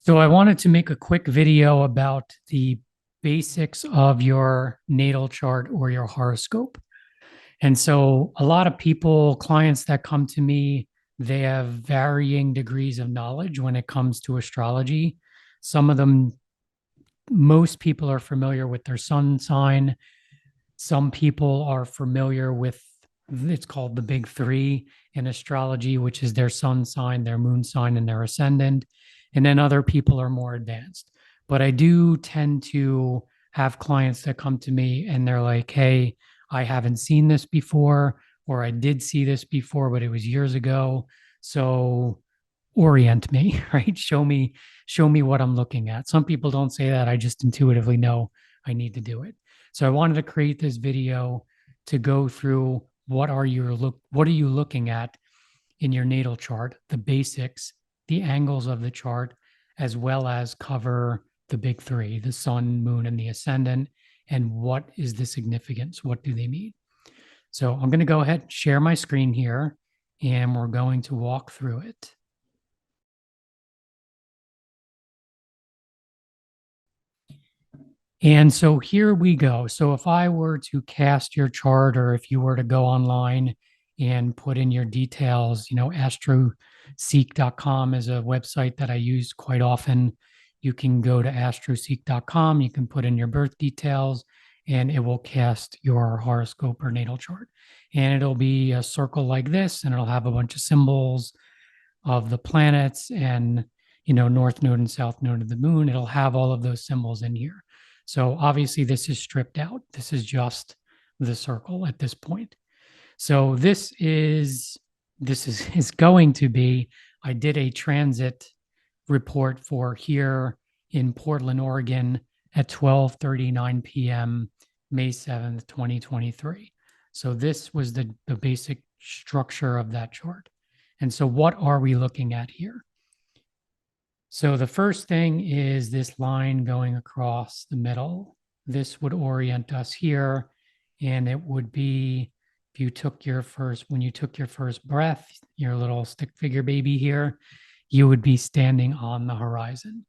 So I wanted to make a quick video about the basics of your natal chart or your horoscope. And so a lot of people, clients that come to me, they have varying degrees of knowledge when it comes to astrology. Some of them, most people are familiar with their sun sign. Some people are familiar with it's called the big three in astrology, which is their sun sign, their moon sign, and their ascendant. And then other people are more advanced. But I do tend to have clients that come to me and they're like, hey, I haven't seen this before, or I did see this before, but it was years ago. So orient me, right? Show me what I'm looking at. Some people don't say that. I just intuitively know I need to do it. So I wanted to create this video to go through what are you looking at in your natal chart, the basics, the angles of the chart, as well as cover the big three, the sun, moon, and the ascendant, and what is the significance? What do they mean? So I'm going to go ahead and share my screen here, and we're going to walk through it. And so here we go. So if I were to cast your chart, or if you were to go online and put in your details, astroseek.com is a website that I use quite often. You can go to astroseek.com, you can put in your birth details, and it will cast your horoscope or natal chart. And it'll be a circle like this, and it'll have a bunch of symbols of the planets and, north node and south node of the moon. It'll have all of those symbols in here. So obviously this is stripped out. This is just the circle at this point. So is going to be, I did a transit report for here in Portland, Oregon at 12:39 p.m. May 7th, 2023. So this was the basic structure of that chart. And so what are we looking at here? So the first thing is this line going across the middle. This would orient us here, and it would be if you took your first, when you took your first breath, your little stick figure baby here, you would be standing on the horizon.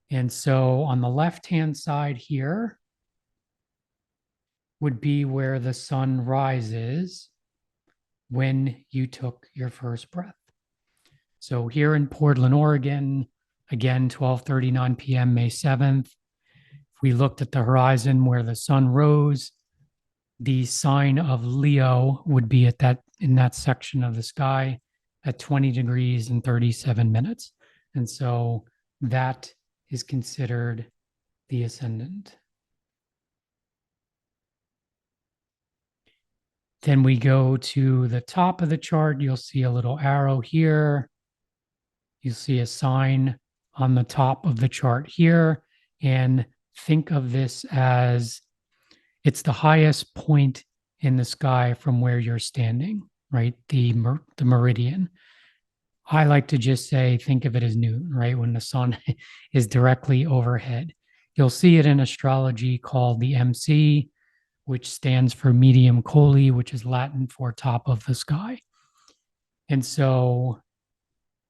And so on the left-hand side here would be where the sun rises when you took your first breath. So here in Portland, Oregon, again, 12:39 p.m., May 7th, if we looked at the horizon where the sun rose, the sign of Leo would be in that section of the sky at 20 degrees and 37 minutes. And so that is considered the ascendant. Then we go to the top of the chart. You'll see a little arrow here. You see a sign on the top of the chart here, and think of this as it's the highest point in the sky from where you're standing, right? The meridian. I like to just say, think of it as noon, right? When the sun is directly overhead. You'll see it in astrology called the MC, which stands for medium coli, which is Latin for top of the sky. And so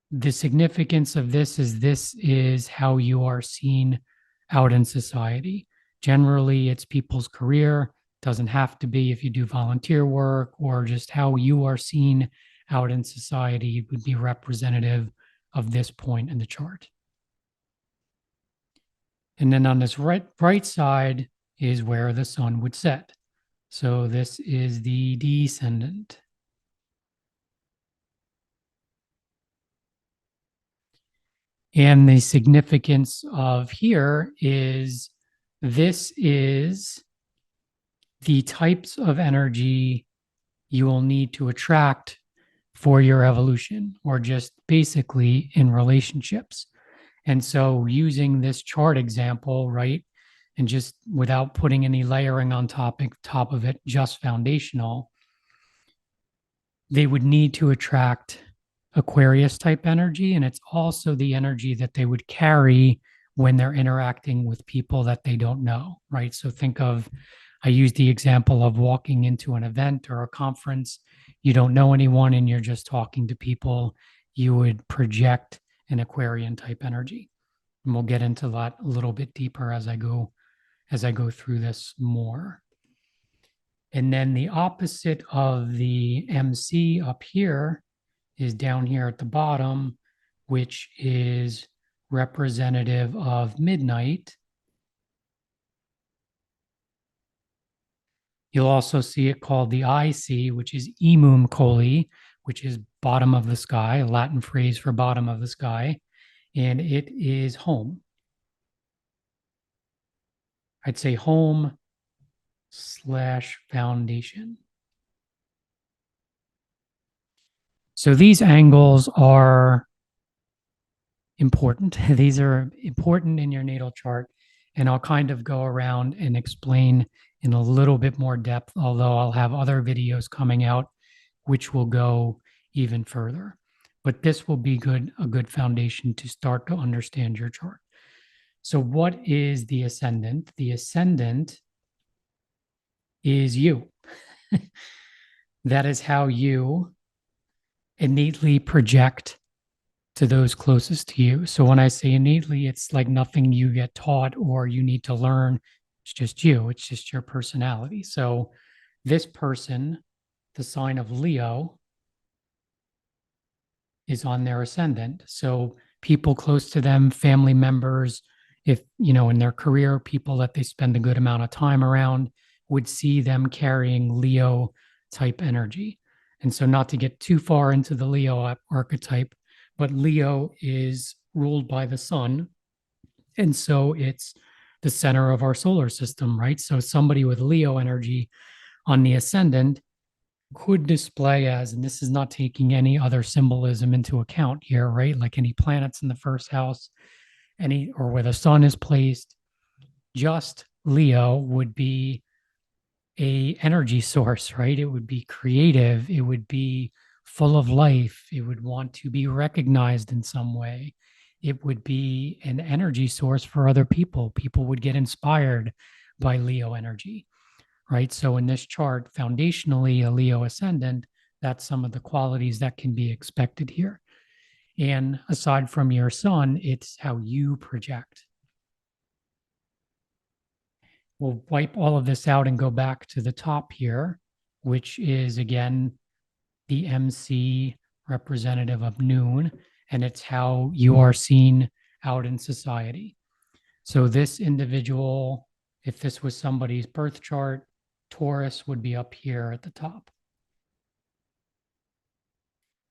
the significance of this is how you are seen out in society. Generally, it's people's career. Doesn't have to be if you do volunteer work, or just how you are seen out in society would be representative of this point in the chart. And then on this right side is where the sun would set. So this is the descendant. And the significance of here is this is the types of energy you will need to attract for your evolution, or just basically in relationships. And so using this chart example, right, and just without putting any layering on top of it, just foundational, they would need to attract Aquarius type energy. And it's also the energy that they would carry when they're interacting with people that they don't know, right? So think of, I use the example of walking into an event or a conference. You don't know anyone and you're just talking to people. You would project an Aquarian type energy. And we'll get into that a little bit deeper as I go through this more. And then the opposite of the MC up here is down here at the bottom, which is representative of midnight. You'll also see it called the IC, which is Emum Coli, which is bottom of the sky, a Latin phrase for bottom of the sky, and it is home. I'd say home slash foundation. So these angles are important. These are important in your natal chart. And I'll kind of go around and explain in a little bit more depth, although I'll have other videos coming out which will go even further. But this will be a good foundation to start to understand your chart. So what is the ascendant? The ascendant is you. That is how you innately project to those closest to you. So when I say innately, it's like nothing you get taught or you need to learn. It's just you, it's just your personality. So this person, the sign of Leo, is on their ascendant. So people close to them, family members, if, you know, in their career, people that they spend a good amount of time around would see them carrying Leo type energy. And so, not to get too far into the Leo archetype, but Leo is ruled by the sun. And so it's the center of our solar system, right? So somebody with Leo energy on the ascendant could display as, and this is not taking any other symbolism into account here, right? Like any planets in the first house, any or where the sun is placed, just Leo would be a energy source, right? It would be creative, it would be full of life, it would want to be recognized in some way. It would be an energy source for other people. People would get inspired by Leo energy, right? So in this chart, foundationally, a Leo ascendant, that's some of the qualities that can be expected here. And aside from your sun, it's how you project. We'll wipe all of this out and go back to the top here, which is again the MC representative of noon, and it's how you are seen out in society. So this individual, if this was somebody's birth chart, Taurus would be up here at the top.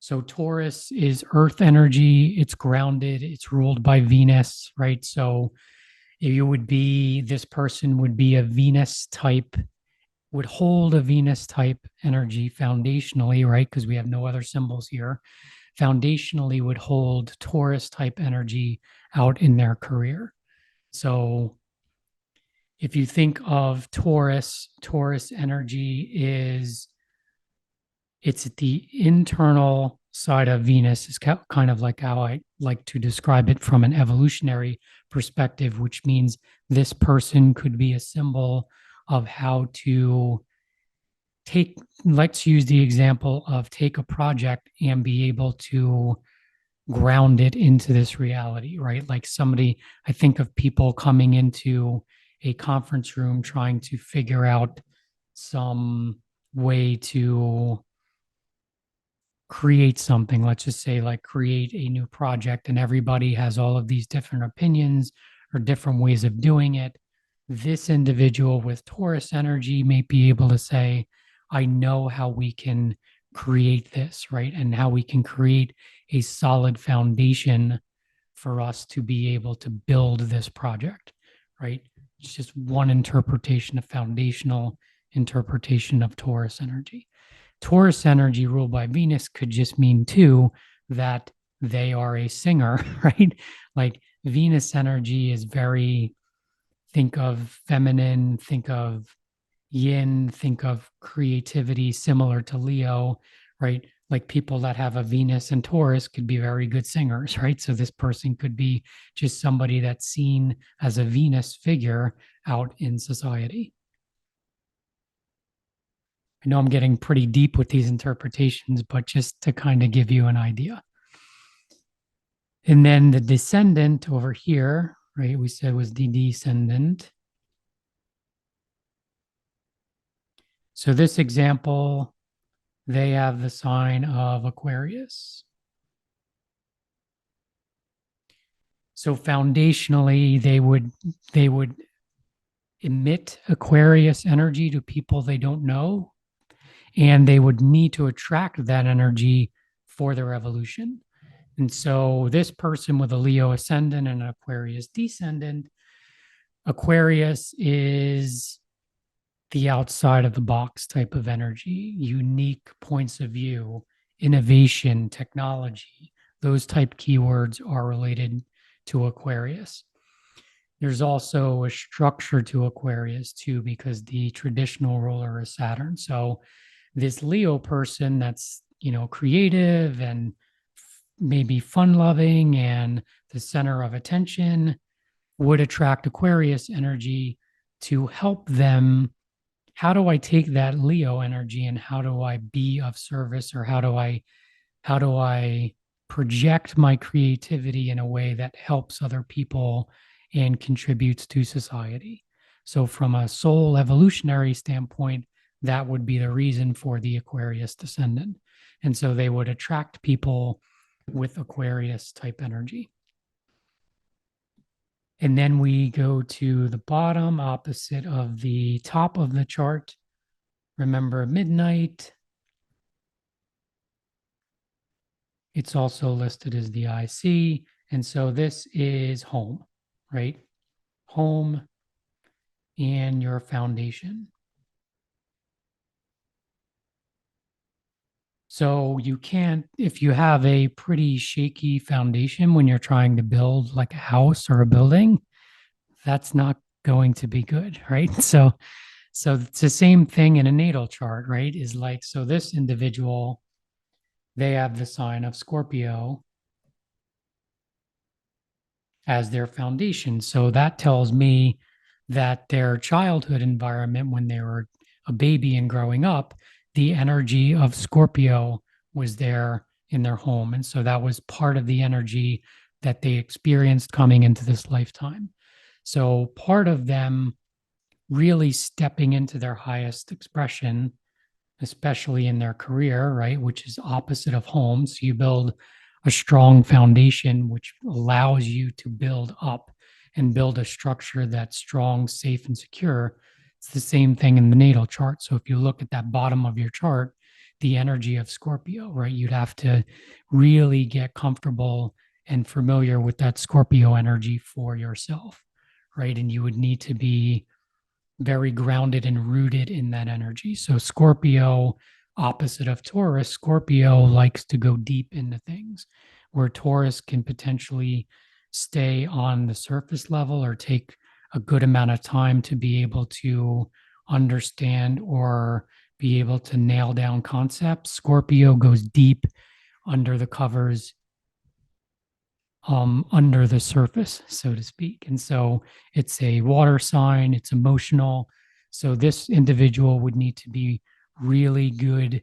So Taurus is earth energy, it's grounded, it's ruled by Venus, right? So you would be, this person would be a Venus type, would hold a Venus type energy foundationally, right? Because we have no other symbols here. Foundationally would hold Taurus type energy out in their career. So if you think of Taurus, Taurus energy is, it's the internal side of Venus, is kind of like how I like to describe it from an evolutionary perspective, which means this person could be a symbol of how to take, let's use the example of take a project and be able to ground it into this reality, right? Like somebody, I think of people coming into a conference room trying to figure out some way to create something, let's just say like create a new project, and everybody has all of these different opinions or different ways of doing it. This individual with Taurus energy may be able to say, I know how we can create this, right? And how we can create a solid foundation for us to be able to build this project, right? It's just one interpretation, a foundational interpretation of Taurus energy. Taurus energy ruled by Venus could just mean too that they are a singer, right? Like Venus energy is very, think of feminine, think of yin, think of creativity similar to Leo, right? Like people that have a Venus and Taurus could be very good singers, right? So this person could be just somebody that's seen as a Venus figure out in society. I know I'm getting pretty deep with these interpretations, but just to kind of give you an idea. And then the descendant over here, right, we said was the descendant. So this example, they have the sign of Aquarius. So foundationally, they would emit Aquarius energy to people they don't know, and they would need to attract that energy for their evolution. And so this person with a Leo ascendant and an Aquarius descendant, Aquarius is the outside of the box type of energy, unique points of view, innovation, technology. Those type keywords are related to Aquarius. There's also a structure to Aquarius too, because the traditional ruler is Saturn. So this Leo person that's, creative and maybe fun loving and the center of attention would attract Aquarius energy to help them. How do I take that Leo energy and how do I be of service, or how do I project my creativity in a way that helps other people and contributes to society? So from a soul evolutionary standpoint, that would be the reason for the Aquarius descendant. And so they would attract people with Aquarius type energy. And then we go to the bottom opposite of the top of the chart. Remember midnight. It's also listed as the IC. And so this is home, right? Home and your foundation. So you can't, if you have a pretty shaky foundation when you're trying to build like a house or a building, that's not going to be good, right? So it's the same thing in a natal chart, right? Is like, so this individual, they have the sign of Scorpio as their foundation. So that tells me that their childhood environment, when they were a baby and growing up, the energy of Scorpio was there in their home. And so that was part of the energy that they experienced coming into this lifetime. So part of them really stepping into their highest expression, especially in their career, right, which is opposite of home. So you build a strong foundation, which allows you to build up and build a structure that's strong, safe, and secure. It's the same thing in the natal chart. So if you look at that bottom of your chart, the energy of Scorpio, right, you'd have to really get comfortable and familiar with that Scorpio energy for yourself, right? And you would need to be very grounded and rooted in that energy. So Scorpio, opposite of Taurus, Scorpio likes to go deep into things, where Taurus can potentially stay on the surface level or take a good amount of time to be able to understand or be able to nail down concepts. Scorpio goes deep under the covers, under the surface, so to speak. And so it's a water sign, it's emotional. So this individual would need to be really good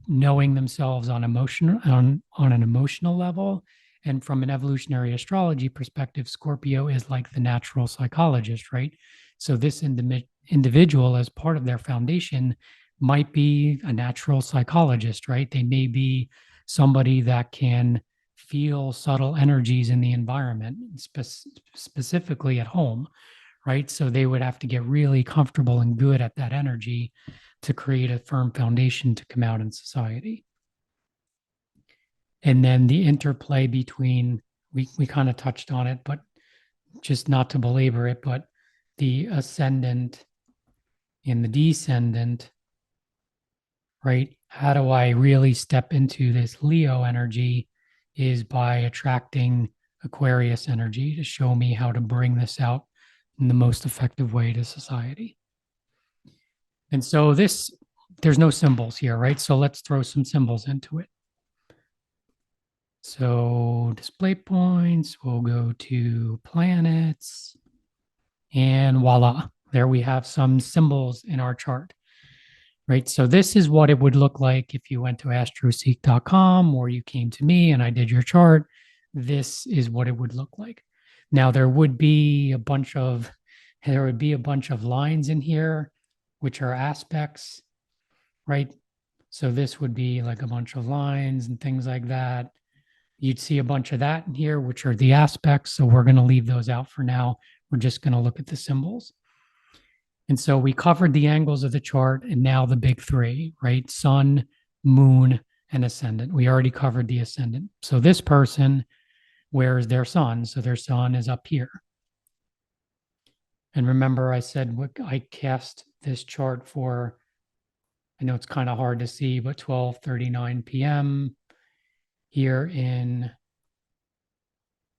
knowing themselves on an emotional level. And from an evolutionary astrology perspective, Scorpio is like the natural psychologist, right? So this individual, as part of their foundation, might be a natural psychologist, right? They may be somebody that can feel subtle energies in the environment, specifically at home, right? So they would have to get really comfortable and good at that energy to create a firm foundation to come out in society. And then the interplay between, we kind of touched on it, but just not to belabor it, but the ascendant and the descendant, right? How do I really step into this Leo energy is by attracting Aquarius energy to show me how to bring this out in the most effective way to society. And so there's no symbols here, right? So let's throw some symbols into it. So display points, we'll go to planets, and voila, there we have some symbols in our chart, right? So this is what it would look like if you went to astroseek.com or you came to me and I did your chart. this is what it would look like. Now there would be a bunch of lines in here, which are aspects, right? So this would be like a bunch of lines and things like that. You'd see a bunch of that in here, which are the aspects. So we're going to leave those out for now. We're just going to look at the symbols. And so we covered the angles of the chart and now the big three, right? Sun, moon, and ascendant. We already covered the ascendant. So this person, where is their sun? So their sun is up here. And remember, I said I cast this chart for, I know it's kind of hard to see, but 12:39 p.m. here in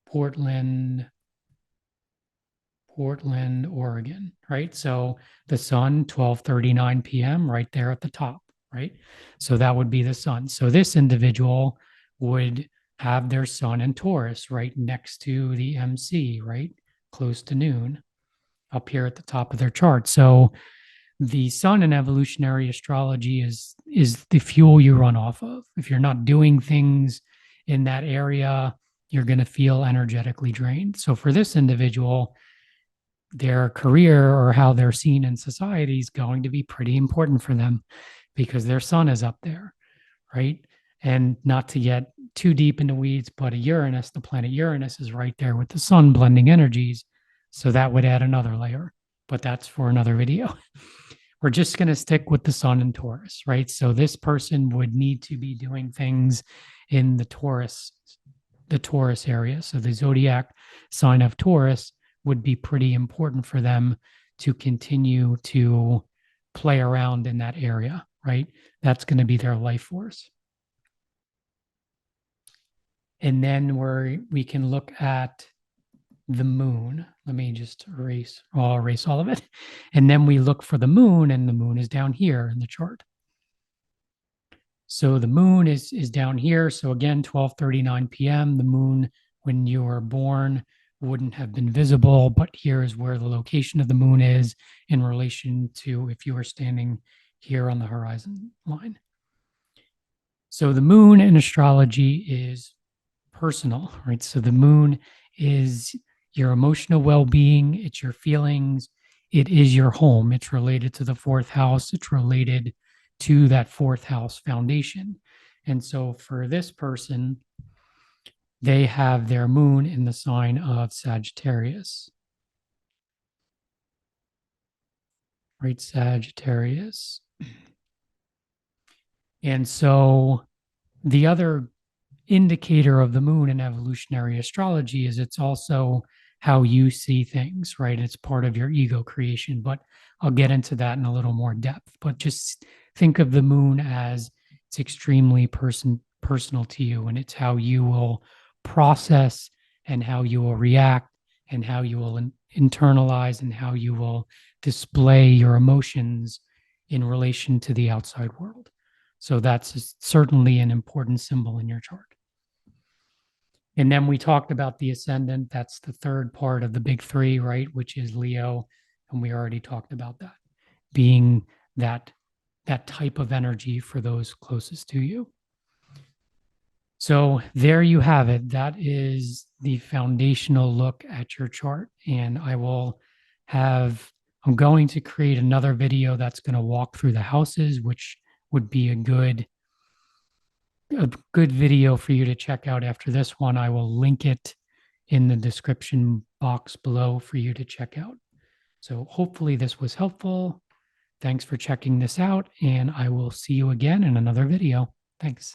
Portland, Oregon, right? So the sun, 12:39 p.m., right there at the top, right? So that would be the sun. So this individual would have their sun in Taurus right next to the MC, right? Close to noon up here at the top of their chart. So the sun in evolutionary astrology is the fuel you run off of. If you're not doing things in that area, you're going to feel energetically drained. So for this individual, their career or how they're seen in society is going to be pretty important for them because their sun is up there, right? And not to get too deep into weeds, but Uranus, the planet Uranus, is right there with the sun blending energies. So that would add another layer, but that's for another video. We're just going to stick with the sun and Taurus, right? So this person would need to be doing things in the Taurus area. So the zodiac sign of Taurus would be pretty important for them to continue to play around in that area, right? That's going to be their life force. And then we can look at the moon. Let me just I'll erase all of it. And then we look for the moon, and the moon is down here in the chart. So the moon is down here. So again, 12:39 p.m. The moon, when you were born, wouldn't have been visible, but here is where the location of the moon is in relation to if you were standing here on the horizon line. So the moon in astrology is personal, right? So the moon is your emotional well-being, it's your feelings, it is your home. It's related to the fourth house, it's related to that fourth house foundation. And so for this person, they have their moon in the sign of Sagittarius. Right, Sagittarius. And so the other indicator of the moon in evolutionary astrology is it's also how you see things, right? It's part of your ego creation, but I'll get into that in a little more depth. But just think of the moon as it's extremely personal to you, and it's how you will process and how you will react and how you will internalize and how you will display your emotions in relation to the outside world. So that's certainly an important symbol in your chart. And then we talked about the ascendant. That's the third part of the big three, right? Which is Leo. And we already talked about that being that type of energy for those closest to you. So there you have it. That is the foundational look at your chart. And I'm going to create another video that's going to walk through the houses, which would be a good video for you to check out after this one. I will link it in the description box below for you to check out. So hopefully this was helpful. Thanks for checking this out, and I will see you again in another video. Thanks.